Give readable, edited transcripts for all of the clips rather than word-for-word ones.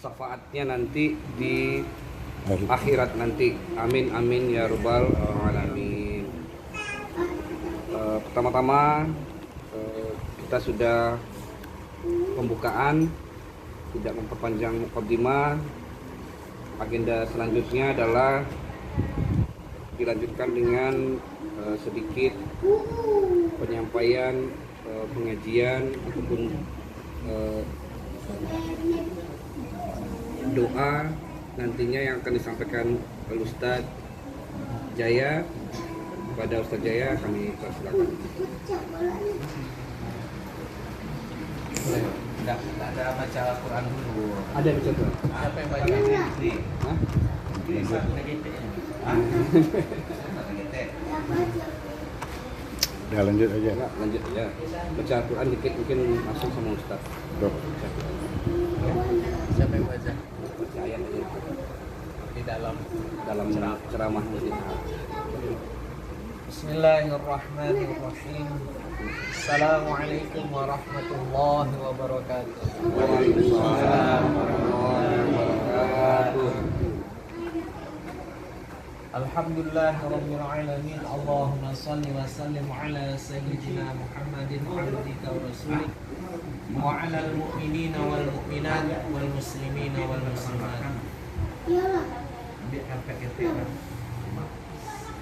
syafaatnya nanti di akhirat nanti. Amin amin ya rabbal alamin. Pertama-tama kita sudah pembukaan, tidak memperpanjang mukaddimah. Agenda selanjutnya adalah dilanjutkan dengan sedikit penyampaian pengajian ataupun doa nantinya yang akan disampaikan oleh Ustadz Jaya. Kepada Ustadz Jaya kami persilakan. Tidak ada baca Al-Quran dulu. Ada baca Quran. Siapa yang baca ini? Hah? Ini satu negete. Udah lanjut aja. Ya, lanjut aja. Baca Al-Quran dikit mungkin langsung sama Ustadz. Dok. Siapa yang baca? Baca ayat aja Di dalam ceramah mungkin. Bismillahirrahmanirrahim. Assalamualaikum warahmatullahi wabarakatuh. Waalaikumsalam warahmatullahi wabarakatuh. Alhamdulillahirabbil alamin. Allahumma shalli wa sallim ala sayyidina Muhammadin abdika wa rasulika wa ala al-mu'minina wal mu'minat wal muslimina wal muslimat.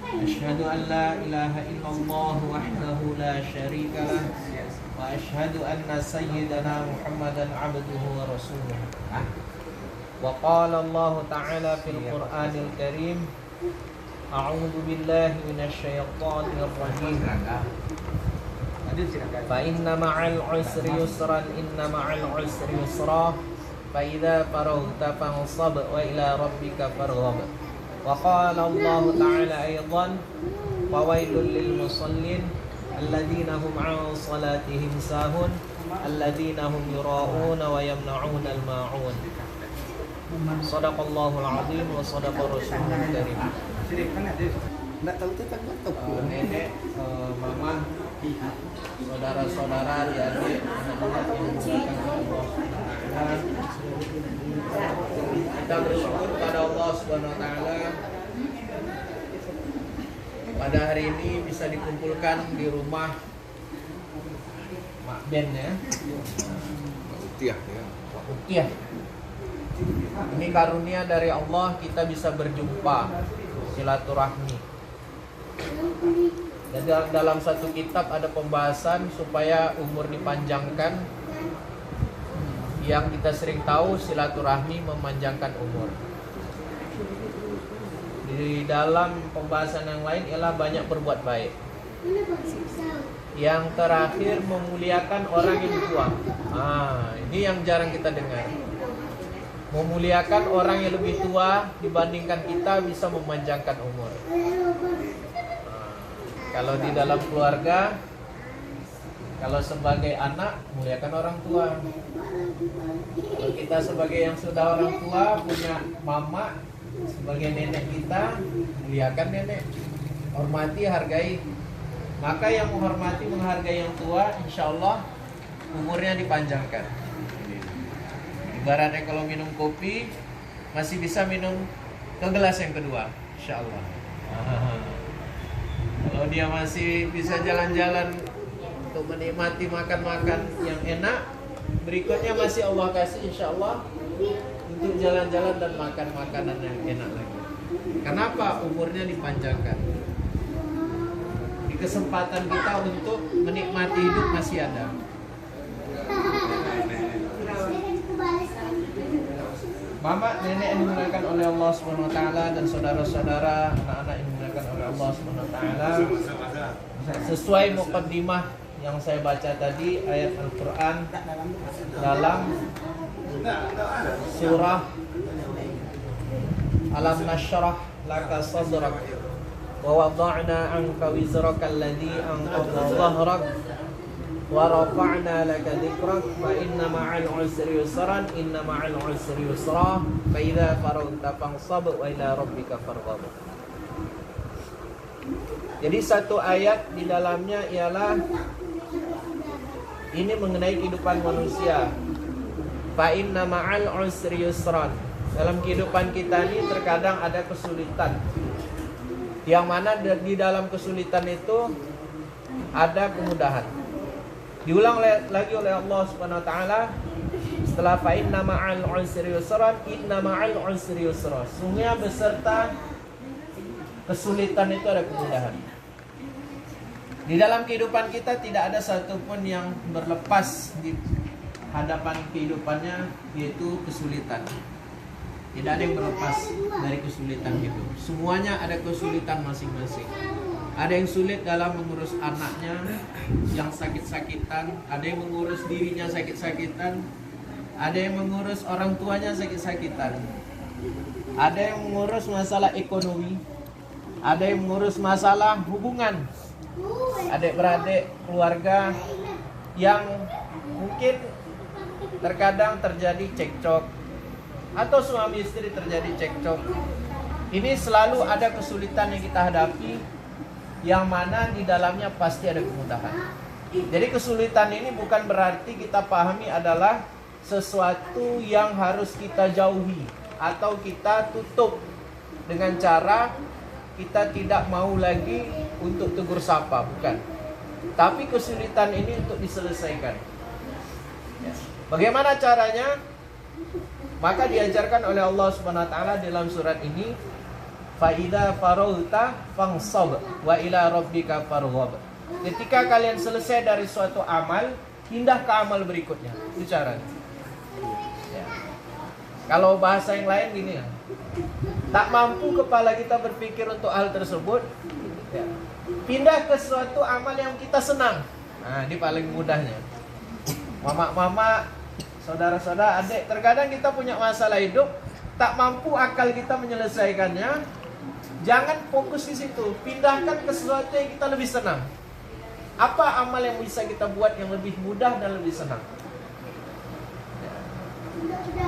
Asyhadu an la ilaha illallah wahdahu la syarika lah wa asyhadu anna sayyidana Muhammadan abduhu wa rasuluh. Wa qala Allah ta'ala fil Qur'anil Karim, a'udzu billahi minasy syaithanir rajim. Fa inna ma'al usri yusran, inna ma'al usri yusra, fa idza faraghta fansab wa ila rabbika farghab. Wa qala Allah ta'ala aidan, fawailul lil musallin alladzina hum 'an salatihim sahun alladzina hum yura'una wa yamna'una al-ma'un. Shadaqallahul 'azim wa shadaqa rasulul karim. Nenek, mama, saudara-saudara, adik-adik, anak-anak yang dimuliakan Allah, kita bersyukur pada Allah Subhanahu wa taala pada hari ini bisa dikumpulkan di rumah Mak Ben ya. Mak Utiah. Ini karunia dari Allah, kita bisa berjumpa, silaturahmi. Jadi dalam satu kitab ada pembahasan supaya umur dipanjangkan. Yang kita sering tahu silaturahmi memanjangkan umur. Di dalam pembahasan yang lain ialah banyak berbuat baik. Yang terakhir memuliakan orang yang tua. Ini yang jarang kita dengar. Memuliakan orang yang lebih tua dibandingkan kita bisa memanjangkan umur. Kalau di dalam keluarga, kalau sebagai anak, muliakan orang tua. Kalau kita sebagai yang sudah orang tua, punya mama, sebagai nenek kita, muliakan nenek. Hormati, hargai. Maka yang menghormati, menghargai yang tua, insya Allah umurnya dipanjangkan. Ibaratnya kalau minum kopi, masih bisa minum ke gelas yang kedua, insya Allah. Kalau dia masih bisa jalan-jalan untuk menikmati makan-makan yang enak, berikutnya masih Allah kasih insya Allah untuk jalan-jalan dan makan makanan yang enak lagi. Kenapa? Umurnya dipanjangkan. Di kesempatan kita untuk menikmati hidup masih ada. Mama, nenek yang dimuliakan oleh Allah Subhanahu wa taala dan saudara-saudara, anak-anak yang dimuliakan oleh Allah Subhanahu wa taala. Sesuai muqaddimah yang saya baca tadi, ayat Al-Qur'an dalam surah Alam nashrah laka sadrak wa wada'na 'anka wizraka alladhi anqadha dhahrak wa rafa'na laka dhikrak fa inna ma'al 'usri yusran inna ma'al 'usri yusra fa idza faraghta fansab wa ila rabbika farghab. Jadi satu ayat di dalamnya ialah ini mengenai kehidupan manusia. fa inna ma'al usri yusran. Dalam kehidupan kita ini terkadang ada kesulitan, yang mana di dalam kesulitan itu ada kemudahan. Diulang lagi oleh Allah Subhanahu wa taala setelah fa inna ma'al usri yusran, inna ma'al usri yusra. Sungguhnya beserta kesulitan itu ada kemudahan. Di dalam kehidupan kita tidak ada satupun yang berlepas di hadapan kehidupannya, yaitu kesulitan. Tidak ada yang berlepas dari kesulitan hidup. Semuanya ada kesulitan masing-masing. Ada yang sulit dalam mengurus anaknya yang sakit-sakitan, ada yang mengurus dirinya sakit-sakitan, ada yang mengurus orang tuanya sakit-sakitan, ada yang mengurus masalah ekonomi, ada yang mengurus masalah hubungan adik-beradik, keluarga, yang mungkin terkadang terjadi cekcok, atau suami istri terjadi cekcok. Ini selalu ada kesulitan yang kita hadapi, yang mana di dalamnya pasti ada kemudahan. Jadi kesulitan ini bukan berarti kita pahami adalah sesuatu yang harus kita jauhi atau kita tutup dengan cara kita tidak mau lagi untuk tegur sapa, bukan. Tapi kesulitan ini untuk diselesaikan. Bagaimana caranya? Maka diajarkan oleh Allah Subhanahu wa taala dalam surat ini, fa idza faraghta fansab wa ila rabbika farghab. Ketika kalian selesai dari suatu amal, pindah ke amal berikutnya. Itu caranya. Ya. Kalau bahasa yang lain gini ya. Tak mampu kepala kita berpikir untuk hal tersebut, ya, pindah ke suatu amal yang kita senang. Nah, ini paling mudahnya. Mama-mama, saudara-saudara, adik, terkadang kita punya masalah hidup, tak mampu akal kita menyelesaikannya. Jangan fokus di situ, pindahkan ke sesuatu yang kita lebih senang. Apa amal yang bisa kita buat yang lebih mudah dan lebih senang? Ya.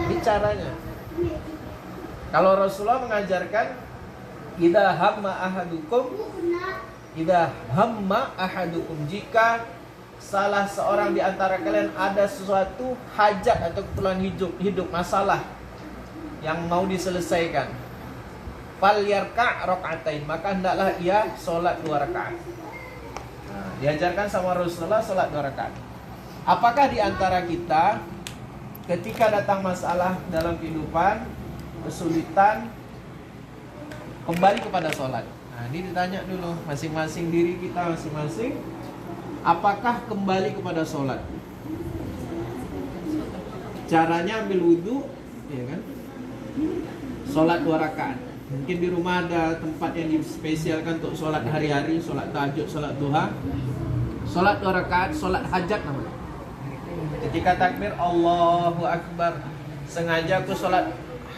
Ini caranya. Kalau Rasulullah mengajarkan, idza hamma ahadukum, jika salah seorang di antara kalian ada sesuatu hajat atau keperluan hidup, masalah yang mau diselesaikan, falyarka' raka'atain, maka hendaklah ia solat 2 rakaat. Nah, diajarkan sama Rasulullah solat 2 rakaat. Apakah di antara kita ketika datang masalah dalam kehidupan, kesulitan, kembali kepada sholat? Nah, ini ditanya dulu masing-masing diri kita masing-masing, apakah kembali kepada sholat? Caranya ambil wudhu, ya kan? Sholat 2 rakaat. Mungkin di rumah ada tempat yang dispesialkan untuk sholat hari-hari, sholat tahajud, sholat duha. Sholat 2 rakaat, sholat hajat namanya. Ketika takbir Allahu Akbar, sengaja aku sholat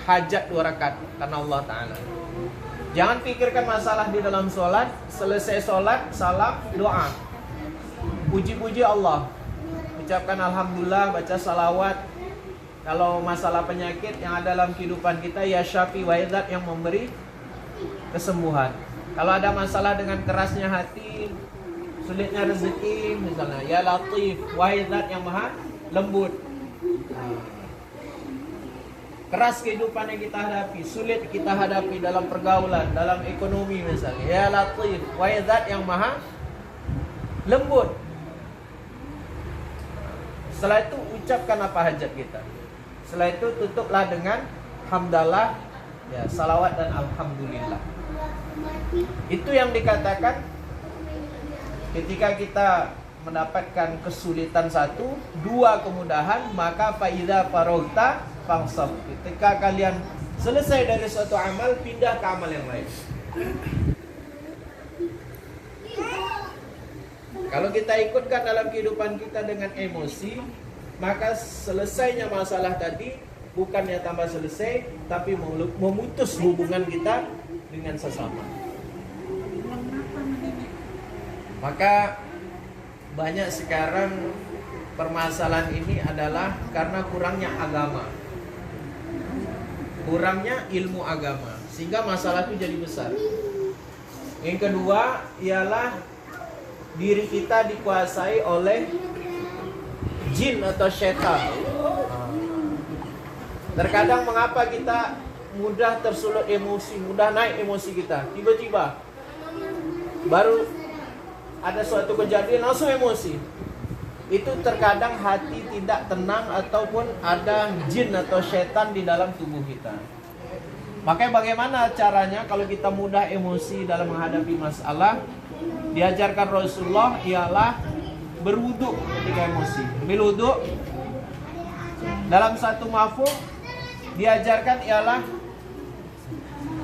hajat 2 rakaat karena Allah Ta'ala. Jangan pikirkan masalah di dalam sholat. Selesai sholat, salam, doa, puji-puji Allah, ucapkan Alhamdulillah, baca salawat. Kalau masalah penyakit yang ada dalam kehidupan kita, ya Syafi wa Idzat, yang memberi kesembuhan. Kalau ada masalah dengan kerasnya hati, sulitnya rezeki, misalnya, ya Latif wa Idzat, yang maha lembut. Keras kehidupan yang kita hadapi, sulit kita hadapi dalam pergaulan, dalam ekonomi misalnya, ya Latif wa Idzat, yang maha lembut. Setelah itu ucapkan apa hajat kita. Setelah itu tutuplah dengan hamdalah, ya, salawat dan alhamdulillah. Itu yang dikatakan ketika kita mendapatkan kesulitan 1, 2 kemudahan, maka fa idza faraghta fansab. Ketika kalian selesai dari suatu amal, pindah ke amal yang lain. Kalau kita ikutkan dalam kehidupan kita dengan emosi, maka selesainya masalah tadi bukannya tambah selesai, tapi memutus hubungan kita dengan sesama. Maka banyak sekarang permasalahan ini adalah karena kurangnya agama, kurangnya ilmu agama, sehingga masalah itu jadi besar. Yang kedua ialah diri kita dikuasai oleh jin atau syaitan. Terkadang mengapa kita mudah tersulut emosi, mudah naik emosi kita. Tiba-tiba baru ada suatu kejadian langsung emosi. Itu terkadang hati tidak tenang ataupun ada jin atau setan di dalam tubuh kita. Makanya bagaimana caranya kalau kita mudah emosi dalam menghadapi masalah? Diajarkan Rasulullah ialah berwudu ketika emosi. Ambil wudu. Dalam satu mafhum diajarkan ialah,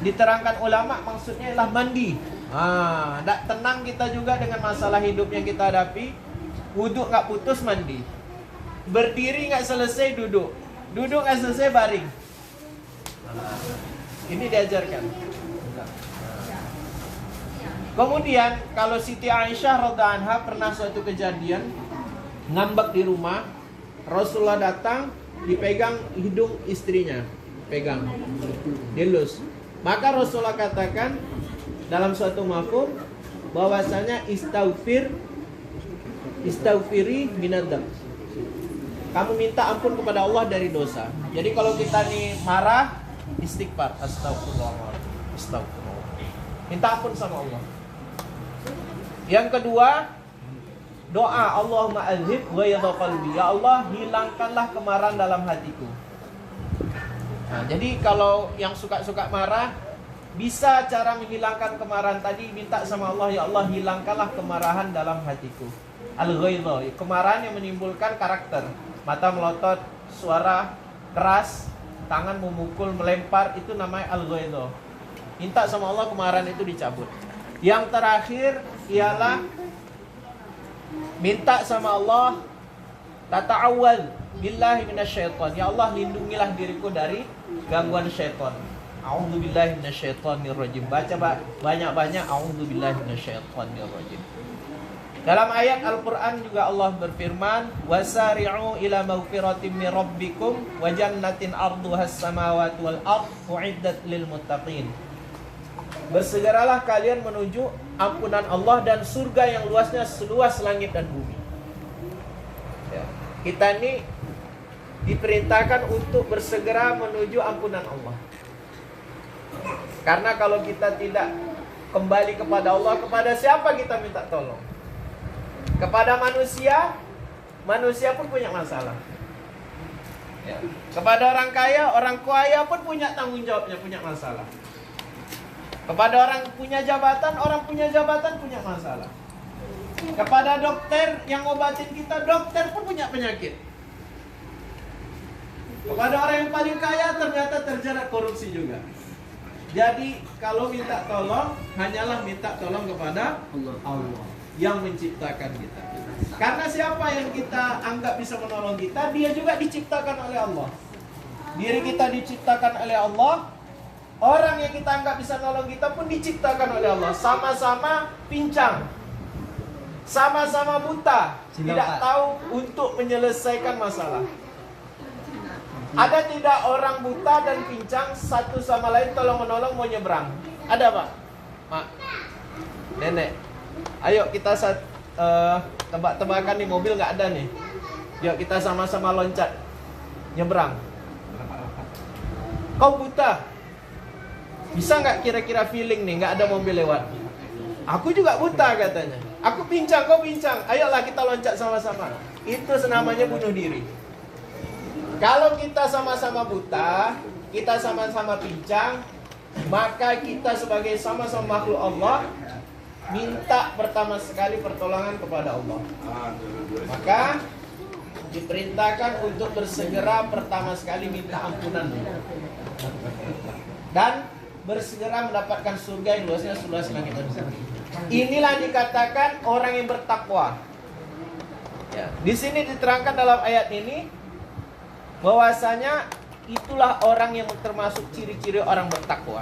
diterangkan ulama maksudnya ialah mandi. Tak tenang kita juga dengan masalah hidup yang kita hadapi. Wudu nggak putus, mandi. Berdiri nggak selesai, duduk. Duduk nggak selesai, baring. Ini diajarkan. Kemudian kalau Siti Aisyah radhiyallahu anha pernah suatu kejadian ngambek di rumah, Rasulullah datang, dipegang hidung istrinya, pegang, dilus. Maka Rasulullah katakan dalam suatu mafhum bahwasanya istaghfiri minadzam. Kamu minta ampun kepada Allah dari dosa. Jadi kalau kita nih marah, istighfar, astagfirullah. Minta ampun sama Allah. Yang kedua, doa, Allahumma azhib ghayadha qalbi. Ya Allah, hilangkanlah kemarahan dalam hatiku. Nah, jadi kalau yang suka-suka marah, bisa cara menghilangkan kemarahan tadi, minta sama Allah, ya Allah, hilangkanlah kemarahan dalam hatiku. Al-ghayadha, kemarahan yang menimbulkan karakter. Mata melotot, suara keras, tangan memukul, melempar, itu namanya al-ghayadha. Minta sama Allah kemarahan itu dicabut. Yang terakhir ialah minta sama Allah, tata'awwal billahi minasyaiton. Ya Allah, lindungilah diriku dari gangguan syaitan. A'udzubillahi minasyaitonirrajim. Baca banyak-banyak a'udzubillahi minasyaitonirrajim. Dalam ayat Al-Qur'an juga Allah berfirman, wasari'u ila maghfiratin min rabbikum wa jannatin 'arduhas samawati wal ardh u'iddat lil muttaqin. Bersegeralah kalian menuju ampunan Allah dan surga yang luasnya seluas langit dan bumi. Ya. Kita ini diperintahkan untuk bersegera menuju ampunan Allah. Karena kalau kita tidak kembali kepada Allah, kepada siapa kita minta tolong? Kepada manusia, manusia pun punya masalah. Ya. Kepada orang kaya pun punya tanggung jawabnya, punya masalah. Kepada orang punya jabatan punya masalah. Kepada dokter yang ngobatin kita, dokter pun punya penyakit. Kepada orang yang paling kaya ternyata terjerat korupsi juga. Jadi kalau minta tolong, hanyalah minta tolong kepada Allah yang menciptakan kita. Karena siapa yang kita anggap bisa menolong kita, dia juga diciptakan oleh Allah. Diri kita diciptakan oleh Allah. Orang yang kita anggap bisa nolong kita pun diciptakan oleh Allah. Sama-sama pincang, sama-sama buta, tidak tahu untuk menyelesaikan masalah. Ada tidak orang buta dan pincang satu sama lain tolong-menolong mau nyebrang? Ada Pak? Mak, nenek, ayo kita tebak-tebakan nih, mobil nggak ada nih. Yuk kita sama-sama loncat nyebrang. Kau buta, bisa nggak kira-kira feeling nih nggak ada mobil lewat? Aku juga buta katanya. Aku pincang, kau pincang. Ayolah kita loncat sama-sama. Itu namanya bunuh diri. Kalau kita sama-sama buta, kita sama-sama pincang, maka kita sebagai sama-sama makhluk Allah minta pertama sekali pertolongan kepada Allah. Maka diperintahkan untuk bersegera pertama sekali minta ampunan dan bersegera mendapatkan surga yang luasnya seluas langit dan bumi. Inilah dikatakan orang yang bertakwa. Ya. Di sini diterangkan dalam ayat ini bahwasanya itulah orang yang termasuk ciri-ciri orang bertakwa.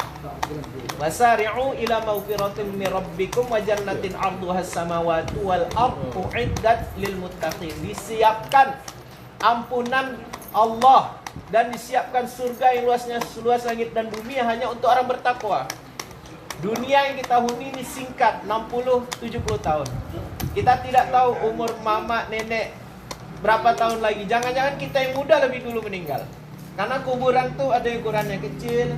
Wasari'u ila maghfiratin min rabbikum wa jannatin 'arduhas samawati wal ardh u'iddat lil muttaqin. Disiapkan ampunan Allah dan disiapkan surga yang luasnya seluas langit dan bumi hanya untuk orang bertakwa. Dunia yang kita huni ini singkat, 60-70 tahun. Kita tidak tahu umur mama, nenek berapa tahun lagi. Jangan-jangan kita yang muda lebih dulu meninggal. Karena kuburan tuh ada ukurannya kecil,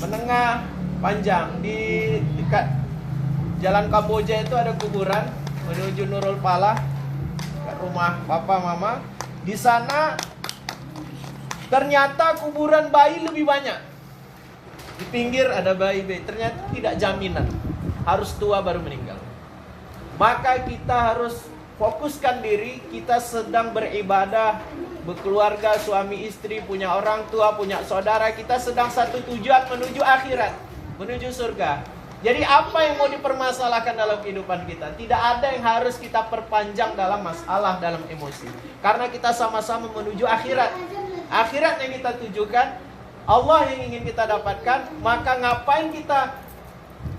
menengah, panjang. Di dekat Jalan Kamboja itu ada kuburan menuju Nurul Falah, dekat rumah papa mama. Di sana ternyata kuburan bayi lebih banyak. Di pinggir ada bayi-bayi. Ternyata tidak jaminan harus tua baru meninggal. Maka kita harus fokuskan diri. Kita sedang beribadah, berkeluarga, suami istri, punya orang tua, punya saudara. Kita sedang satu tujuan menuju akhirat, menuju surga. Jadi apa yang mau dipermasalahkan dalam kehidupan kita? Tidak ada yang harus kita perpanjang dalam masalah, dalam emosi. Karena kita sama-sama menuju akhirat. Akhirat yang kita tujukan, Allah yang ingin kita dapatkan. Maka ngapain kita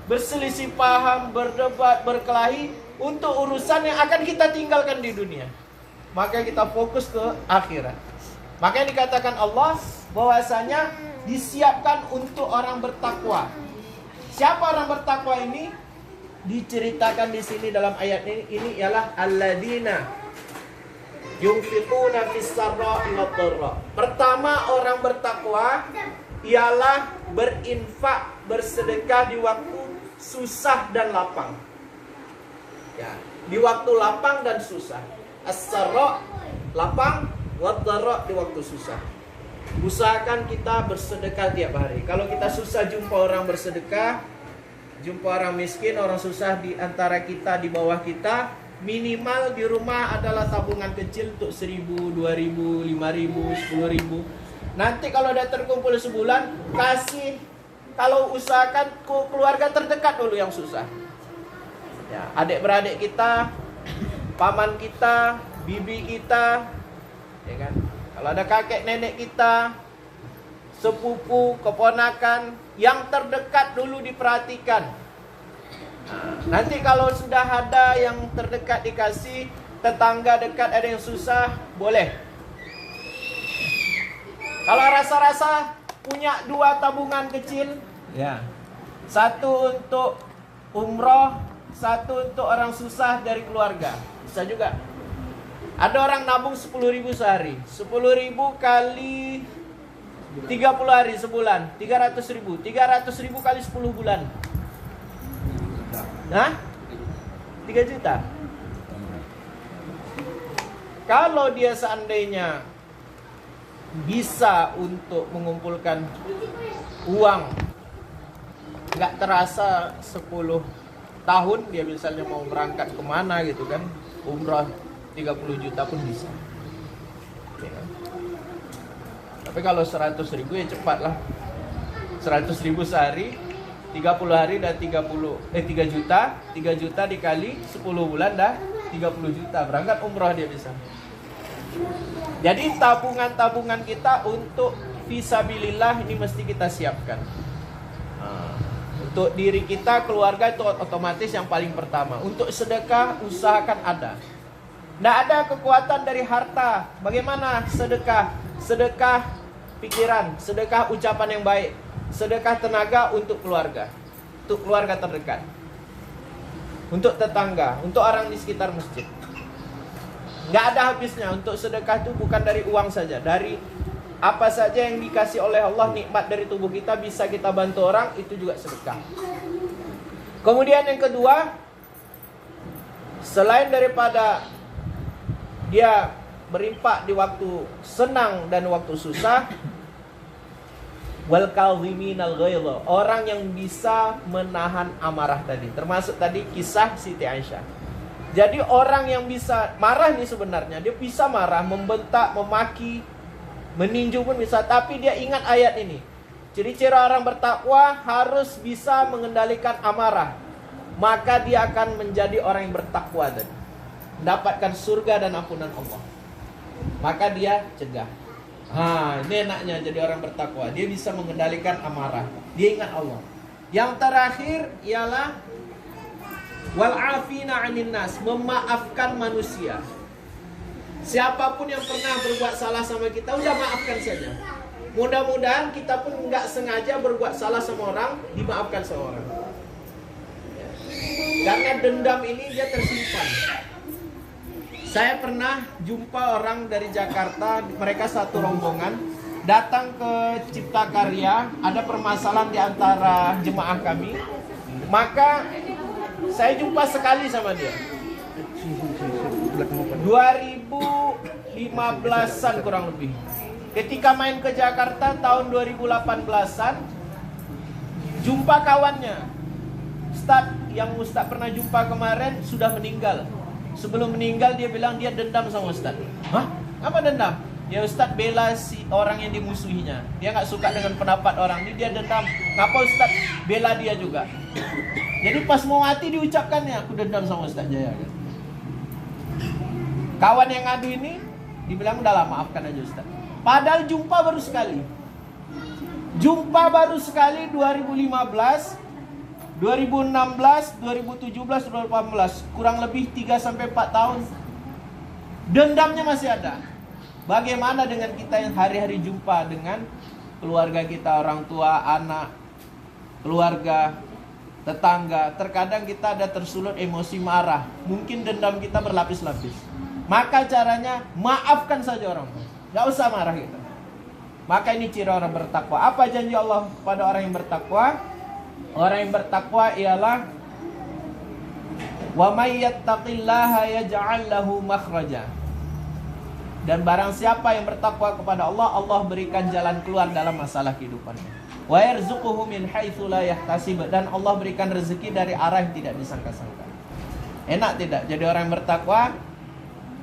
berselisih paham, berdebat, berkelahi untuk urusan yang akan kita tinggalkan di dunia? Maka kita fokus ke akhirat. Makanya dikatakan Allah bahwasanya disiapkan untuk orang bertakwa. Siapa orang bertakwa ini? Diceritakan di sini dalam ayat ini ialah alladzina yunfiquna fis sarra'i wad dharra. Pertama, orang bertakwa ialah berinfak, bersedekah di waktu susah dan lapang. Ya, di waktu lapang dan susah. As-sarra lapang, wad dharra di waktu susah. Usahakan kita bersedekah tiap hari. Kalau kita susah jumpa orang bersedekah, jumpa orang miskin, orang susah di antara kita, di bawah kita, minimal di rumah adalah tabungan kecil untuk 1.000, 2.000, 5.000, 10.000. Nanti kalau udah terkumpul sebulan, kasih. Kalau usahakan keluarga terdekat dulu yang susah. Ya, adik-beradik kita, paman kita, bibi kita, ya kan? Kalau ada kakek nenek kita, sepupu, keponakan, yang terdekat dulu diperhatikan. Nah, nanti kalau sudah ada yang terdekat dikasih, tetangga dekat ada yang susah, boleh. Kalau rasa-rasa punya 2 tabungan kecil, ya, 1 untuk umroh, 1 untuk orang susah dari keluarga, bisa juga. Ada orang nabung 10.000 sehari. 10.000 kali 30 hari sebulan, 300.000. 300.000 kali 10 bulan. Nah, 3 juta. Kalau dia seandainya bisa untuk mengumpulkan uang, nggak terasa 10 tahun, dia misalnya mau berangkat kemana gitu kan, umrah 30 juta pun bisa. Ya. Tapi kalau 100.000 ya cepat lah. 100.000 sehari, 30 hari dah 3 juta. 3 juta dikali 10 bulan dah 30 juta. Berangkat umrah dia bisa. Jadi tabungan-tabungan kita untuk fisabilillah ini mesti kita siapkan. Untuk diri kita, keluarga itu otomatis yang paling pertama. Untuk sedekah usahakan ada. Tidak ada kekuatan dari harta. Bagaimana sedekah? Sedekah pikiran, sedekah ucapan yang baik, sedekah tenaga untuk keluarga, untuk keluarga terdekat, untuk tetangga, untuk orang di sekitar masjid. Nggak ada habisnya. Untuk sedekah itu bukan dari uang saja, dari apa saja yang dikasih oleh Allah, nikmat dari tubuh kita, bisa kita bantu orang, itu juga sedekah. Kemudian yang kedua, selain daripada dia berinfak di waktu senang dan waktu susah, wal kadhiminal ghaidha, orang yang bisa menahan amarah tadi, termasuk tadi kisah Siti Aisyah. Jadi orang yang bisa marah nih sebenarnya, dia bisa marah, membentak, memaki, meninju pun bisa, tapi dia ingat ayat ini. Ciri-ciri orang bertakwa harus bisa mengendalikan amarah, maka dia akan menjadi orang yang bertakwa tadi, mendapatkan surga dan ampunan Allah. Maka dia cegah. Ini enaknya jadi orang bertakwa. Dia bisa mengendalikan amarah. Dia ingat Allah. Yang terakhir ialah wal afina 'anil nas, memaafkan manusia. Siapapun yang pernah berbuat salah sama kita, udah maafkan saja. Mudah-mudahan kita pun nggak sengaja berbuat salah sama orang, dimaafkan sama orang. Karena dendam ini dia tersimpan. Saya pernah jumpa orang dari Jakarta, mereka satu rombongan, datang ke Cipta Karya, ada permasalahan di antara jemaah kami, maka saya jumpa sekali sama dia. 2015-an kurang lebih. Ketika main ke Jakarta tahun 2018-an, jumpa kawannya. Ustadz pernah jumpa kemarin sudah meninggal. Sebelum meninggal dia bilang dia dendam sama Ustadz. Hah? Apa dendam? Ya Ustadz bela si orang yang dimusuhinya. Dia nggak suka dengan pendapat orang ini, dia dendam. Ngapa Ustadz bela dia juga? Jadi pas mau mati diucapkannya, aku dendam sama Ustadz Jaya. Kawan yang ngadu ini dibilang udah lah maafkan aja Ustadz. Padahal jumpa baru sekali. Jumpa baru sekali 2015, 2016, 2017, 2018. Kurang lebih 3-4 tahun. Dendamnya masih ada. Bagaimana dengan kita yang hari-hari jumpa dengan keluarga kita, orang tua, anak, keluarga, tetangga. Terkadang kita ada tersulut emosi marah. Mungkin dendam kita berlapis-lapis. Maka caranya maafkan saja orang tua. Gak usah marah gitu. Maka ini ciri orang bertakwa. Apa janji Allah pada orang yang bertakwa? Orang yang bertakwa ialah wa may yattaqillaha yaj'al lahu makhraja. Dan barang siapa yang bertakwa kepada Allah, Allah berikan jalan keluar dalam masalah kehidupannya. Wa yarzuquhu min haitsu la yahtasib, dan Allah berikan rezeki dari arah yang tidak disangka-sangka. Enak tidak jadi orang yang bertakwa?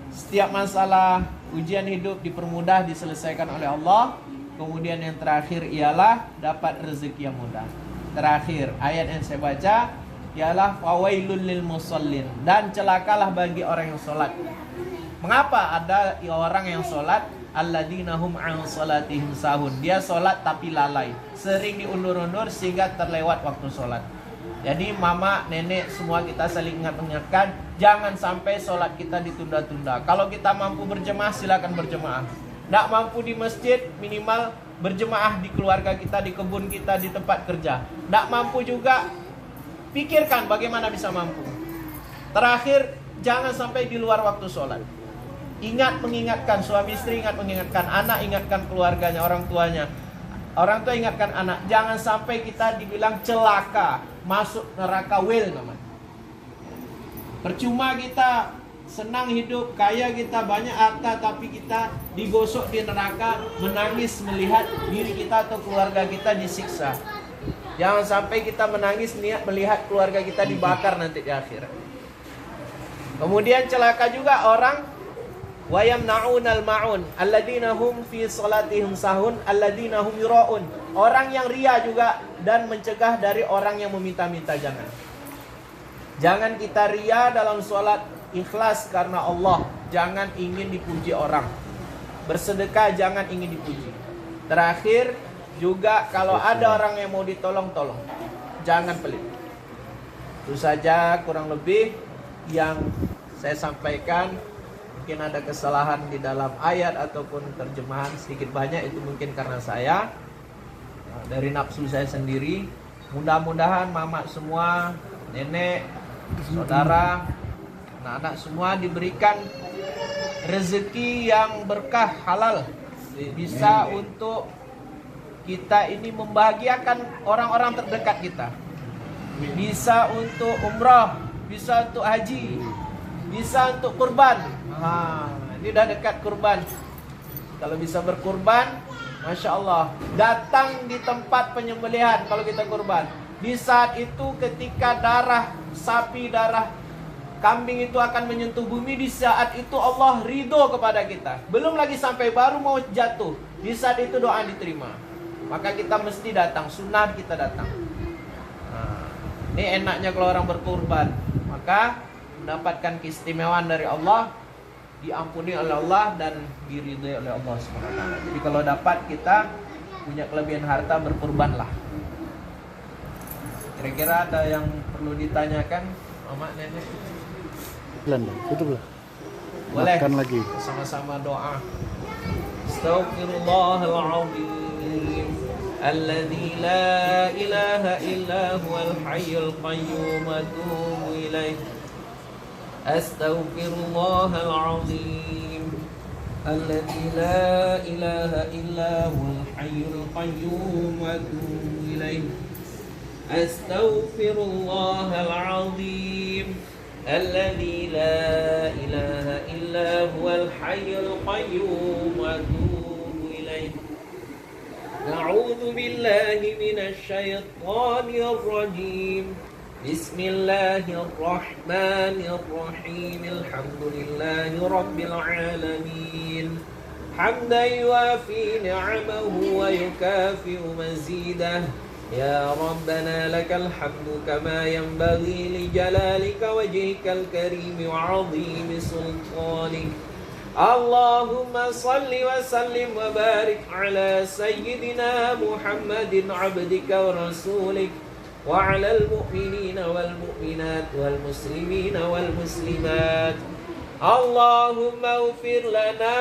Setiap masalah ujian hidup dipermudah, diselesaikan oleh Allah. Kemudian yang terakhir ialah dapat rezeki yang mudah. Terakhir ayat yang saya baca ialah fawailul lil musallin, dan celakalah bagi orang yang sholat. Mengapa ada orang yang sholat? Alladzina hum an sholatihim sahun. Dia sholat tapi lalai, sering diundur-undur sehingga terlewat waktu sholat. Jadi mama, nenek, semua kita saling ingatkan, jangan sampai sholat kita ditunda-tunda. Kalau kita mampu berjemaah, silakan berjemaah. Tidak mampu di masjid, minimal berjemaah di keluarga kita, di kebun kita, di tempat kerja. Tidak mampu juga, pikirkan bagaimana bisa mampu. Terakhir, jangan sampai di luar waktu sholat. Ingat mengingatkan, suami istri ingat mengingatkan, anak ingatkan keluarganya, orang tuanya. Orang tua ingatkan anak, jangan sampai kita dibilang celaka, masuk neraka wel namanya. Percuma kita senang hidup, kaya kita, banyak harta, tapi kita digosok di neraka, menangis melihat diri kita atau keluarga kita disiksa. Jangan sampai kita menangis melihat keluarga kita dibakar nanti di akhirat. Kemudian celaka juga orang wa yamna'unal ma'un alladzina hum fi salatihim sahun alladzina hum yura'un. Orang yang ria juga, dan mencegah dari orang yang meminta-minta. Jangan kita ria dalam salat, ikhlas karena Allah, jangan ingin dipuji orang. Bersedekah jangan ingin dipuji. Terakhir juga kalau ada orang yang mau ditolong, tolong. Jangan pelit. Itu saja kurang lebih yang saya sampaikan. Mungkin ada kesalahan di dalam ayat ataupun terjemahan sedikit banyak, itu mungkin karena saya, dari nafsu saya sendiri. Mudah-mudahan mama semua, nenek, saudara, anak-anak semua diberikan rezeki yang berkah, halal, bisa untuk kita ini membahagiakan orang-orang terdekat kita, bisa untuk umrah, bisa untuk haji, bisa untuk kurban. Ini udah dekat kurban. Kalau bisa berkurban, Masya Allah, datang di tempat penyembelihan kalau kita kurban. Di saat itu ketika darah sapi, darah kambing itu akan menyentuh bumi, di saat itu Allah ridho kepada kita. Belum lagi sampai baru mau jatuh, di saat itu doa diterima. Maka kita mesti datang, sunnah kita datang. Ini enaknya kalau orang berkurban, maka mendapatkan keistimewaan dari Allah, diampuni oleh Allah dan diridhai oleh Allah SWT. Jadi kalau dapat kita punya kelebihan harta, berkurbanlah. Kira-kira ada yang perlu ditanyakan, Mama, Nenek? Tutup lah. Boleh. Makan lagi. Sama-sama doa. Astaghfirullahaladzim alladzi la ilaha illa huwal hayyul qayyum atubu ilaih. Astaghfirullahaladzim الذي لا إله إلا هو الحي القيوم وأتوب إليه أستغفر الله العظيم الذي لا إله إلا هو الحي القيوم وأتوب إليه نعوذ بالله من الشيطان الرجيم بسم الله الرحمن الرحيم الحمد لله رب العالمين حمدا يوافي نعمه ويكافئ مزيده يا ربنا لك الحمد كما ينبغي لجلالك وجهك الكريم وعظيم سلطانك اللهم صل وسلم وبارك على سيدنا محمد عبدك ورسولك وعلى المؤمنين والمؤمنات والمسلمين والمسلمات اللهم اغفر لنا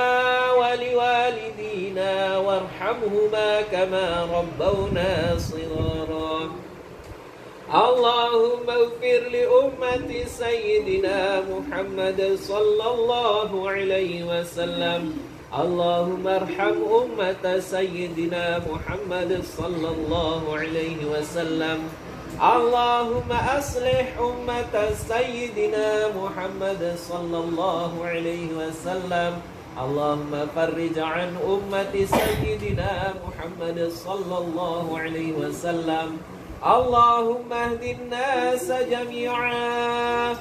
ولوالدينا وارحمهما كما ربونا صغارا اللهم اغفر لأمة سيدنا محمد صلى الله عليه وسلم اللهم ارحم أمة سيدنا محمد صلى الله عليه وسلم اللهم أصلح أمة سيدنا محمد صلى الله عليه وسلم اللهم فرج عن أمة سيدنا محمد صلى الله عليه وسلم اللهم اهد الناس جميعا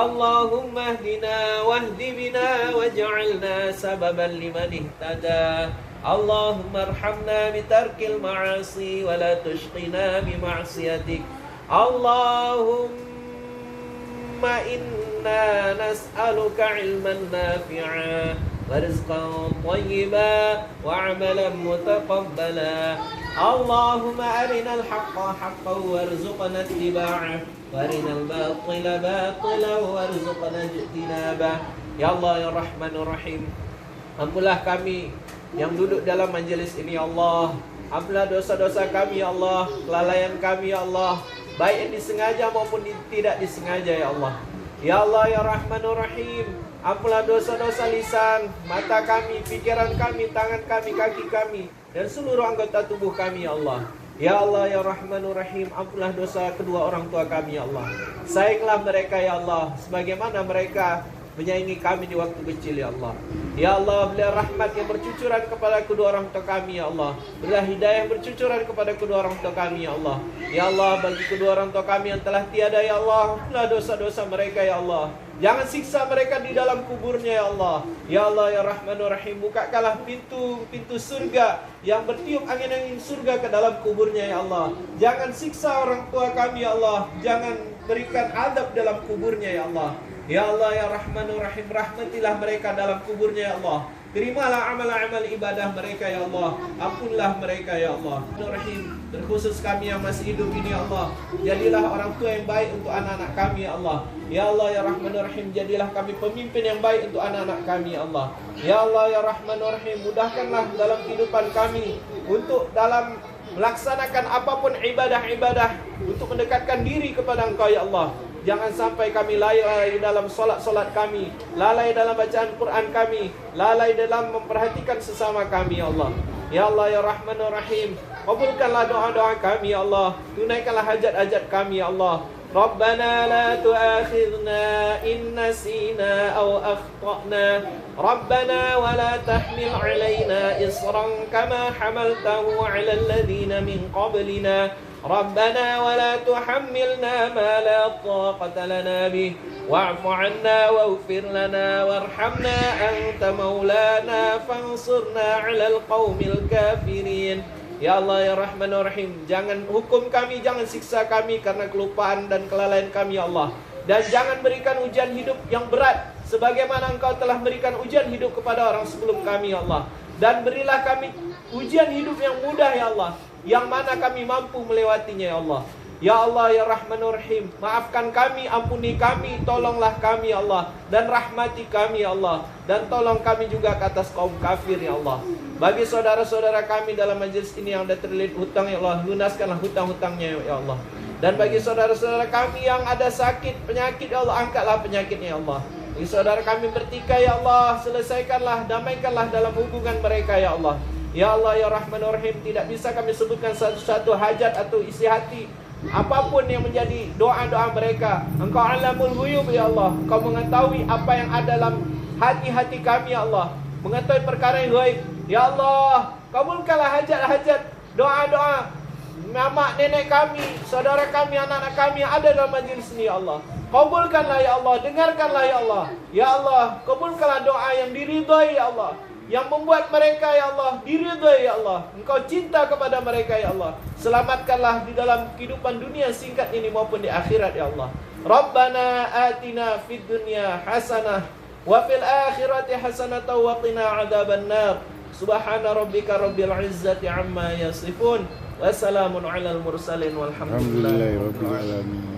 اللهم اهدنا واهد بنا واجعلنا سببا لمن اهتدى اللهم ارحمنا بترك المعاصي ولا تشقنا بمعصيتك اللهم إنا نسألك علما نافعا ورزقا طيبا وعملا متقبلا اللهم أرنا الحق حقا وارزقنا اتباعه وارنا الباطل باطلا وارزقنا اجتنابه Ya Allah ya Rahman ya Rahim, ampunlah kami yang duduk dalam majelis ini ya Allah. Ampunlah dosa-dosa kami ya Allah, kelalaian kami ya Allah, baik yang disengaja maupun tidak disengaja ya Allah. Ya Allah ya Rahman ya Rahim, ampunlah dosa-dosa lisan, mata kami, pikiran kami, tangan kami, kaki kami, dan seluruh anggota tubuh kami ya Allah. Ya Allah ya Rahman ya Rahim, ampunlah dosa kedua orang tua kami ya Allah. Sayanglah mereka ya Allah, sebagaimana mereka menyayangi kami di waktu kecil ya Allah. Ya Allah, berilah rahmat yang bercucuran kepada kedua orang tua kami ya Allah. Berilah hidayah yang bercucuran kepada kedua orang tua kami ya Allah. Ya Allah, bagi kedua orang tua kami yang telah tiada ya Allah, ampunilah dosa-dosa mereka ya Allah. Jangan siksa mereka di dalam kuburnya ya Allah. Ya Allah ya Rahman ya Rahim, bukakanlah pintu surga yang bertiup angin-angin surga ke dalam kuburnya ya Allah. Jangan siksa orang tua kami ya Allah. Jangan berikan adab dalam kuburnya ya Allah. Ya Allah ya Rahman ya Rahim, rahmatilah mereka dalam kuburnya ya Allah. Terimalah amal-amal ibadah mereka ya Allah. Ampunlah mereka ya Allah. Ya Rahim, terkhusus kami yang masih hidup ini ya Allah, jadilah orang tua yang baik untuk anak-anak kami ya Allah. Ya Allah ya Rahman ya Rahim, jadilah kami pemimpin yang baik untuk anak-anak kami ya Allah. Ya Allah ya Rahman ya Rahim, mudahkanlah dalam kehidupan kami untuk dalam melaksanakan apapun ibadah-ibadah untuk mendekatkan diri kepada Engkau ya Allah. Jangan sampai kami lalai dalam solat-solat kami, lalai dalam bacaan Quran kami, lalai dalam memperhatikan sesama kami ya Allah. Ya Allah ya Rahman ya Rahim, kabulkanlah doa-doa kami ya Allah. Tunaikanlah hajat-hajat kami ya Allah. Rabbana la tu'akhidna in nasina aw akhtana. Rabbana wa la tahmil alaina isran kama hamaltahu ala alladhina min qablina. ربنا ولا تحملنا ما لا طاقة لنا به واعف عنا واغفر لنا وارحمنا أنت مولانا فانصرنا على القوم الكافرين. Ya Allah ya Rahman ya Rahim, jangan hukum kami, jangan siksa kami karena kelupaan dan kelalaian kami ya Allah. Dan jangan berikan ujian hidup yang berat sebagaimana Engkau telah berikan ujian hidup kepada orang sebelum kami ya Allah. Dan berilah kami ujian hidup yang mudah ya Allah, yang mana kami mampu melewatinya ya Allah. Ya Allah ya Rahman ya Rahim, maafkan kami, ampuni kami, tolonglah kami ya Allah, dan rahmati kami ya Allah, dan tolong kami juga ke atas kaum kafir ya Allah. Bagi saudara-saudara kami dalam majelis ini yang ada terlilit hutang ya Allah, lunaskanlah hutang-hutangnya ya Allah. Dan bagi saudara-saudara kami yang ada sakit, penyakit ya Allah, angkatlah penyakitnya ya Allah. Bagi saudara kami bertikai ya Allah, selesaikanlah, damaikanlah dalam hubungan mereka ya Allah. Ya Allah ya Rahman Rahim, tidak bisa kami sebutkan satu-satu hajat atau isi hati apapun yang menjadi doa-doa mereka. Engkau alamul ghuyub ya Allah. Engkau mengetahui apa yang ada dalam hati-hati kami ya Allah. Mengetahui perkara yang gaib. Ya Allah, kabulkanlah hajat-hajat, doa-doa mama, nenek kami, saudara kami, anak-anak kami yang ada dalam majlis ini ya Allah. Kabulkanlah ya Allah, dengarkanlah ya Allah. Ya Allah, kabulkanlah doa yang diridhai ya Allah, yang membuat mereka ya Allah diridhai ya Allah. Engkau cinta kepada mereka ya Allah. Selamatkanlah di dalam kehidupan dunia singkat ini maupun di akhirat ya Allah. Rabbana atina fid dunya hasanah wa fil akhirati hasanah wa qina adzabannar. Subhana rabbika rabbil izzati amma yasifun. Wassalamun alal mursalin walhamdulillahi rabbil alamin.